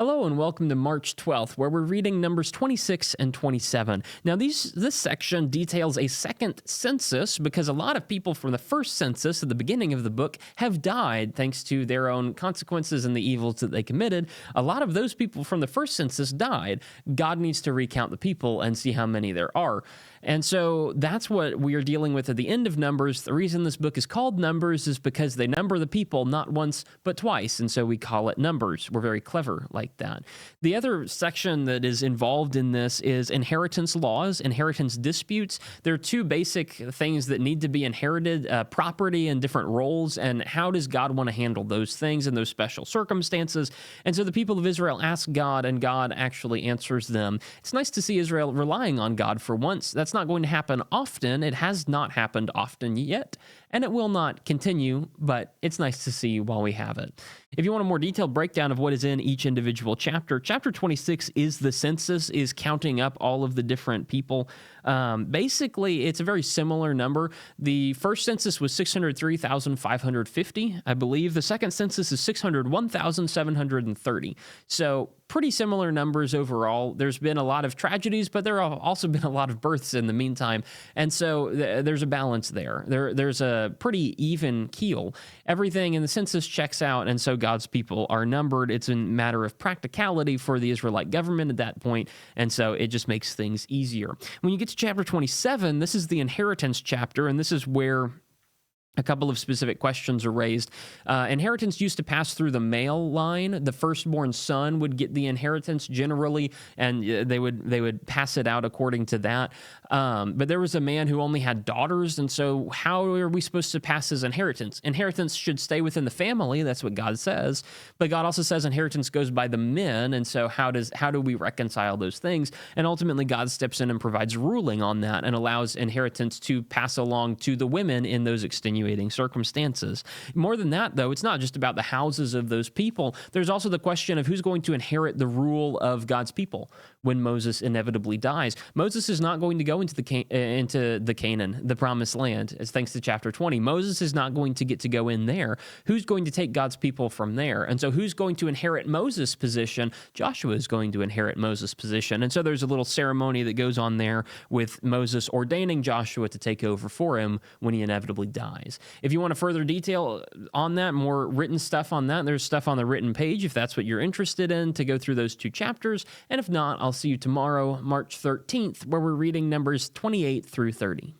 Hello and welcome to March 12th, where we're reading Numbers 26 and 27. Now, this section details a second census because a lot of people from the first census at the beginning of the book have died thanks to their own consequences and the evils that they committed. A lot of those people from the first census died. God needs to recount the people and see how many there are. And so that's what we are dealing with at the end of Numbers. The reason this book is called Numbers is because they number the people not once but twice, and so we call it Numbers. We're very clever like that. The other section that is involved in this is inheritance laws, inheritance disputes. There are two basic things that need to be inherited, property and different roles, and how does God want to handle those things in those special circumstances. And so the people of Israel ask God, and God actually answers them. It's nice to see Israel relying on God for once. That's not going to happen often. It has not happened often yet, and it will not continue, but it's nice to see while we have it. If you want a more detailed breakdown of what is in each individual chapter, chapter 26 is the census, is counting up all of the different people. Basically, it's a very similar number. The first census was 603,550, I believe. The second census is 601,730. So pretty similar numbers overall. There's been a lot of tragedies, but there have also been a lot of births in the meantime. And so there's a balance there. There's a pretty even keel. Everything in the census checks out, and so God's people are numbered. It's a matter of practicality for the Israelite government at that point, and so it just makes things easier. When you get to chapter 27, this is the inheritance chapter, and this is where a couple of specific questions are raised. Inheritance used to pass through the male line. The firstborn son would get the inheritance generally, and they would pass it out according to that. But there was a man who only had daughters, and so how are we supposed to pass his inheritance? Inheritance should stay within the family. That's what God says. But God also says inheritance goes by the men, and so how do we reconcile those things? And ultimately, God steps in and provides ruling on that and allows inheritance to pass along to the women in those extenuating circumstances. More than that, though, it's not just about the houses of those people. There's also the question of who's going to inherit the rule of God's people when Moses inevitably dies. Moses is not going to go into the Canaan, the promised land, as thanks to chapter 20. Moses is not going to get to go in there. Who's going to take God's people from there? And so who's going to inherit Moses' position? Joshua is going to inherit Moses' position. And so there's a little ceremony that goes on there with Moses ordaining Joshua to take over for him when he inevitably dies. If you want a further detail on that, more written stuff on that, there's stuff on the written page if that's what you're interested in to go through those two chapters. And if not, I'll see you tomorrow, March 13th, where we're reading Numbers 28 through 30.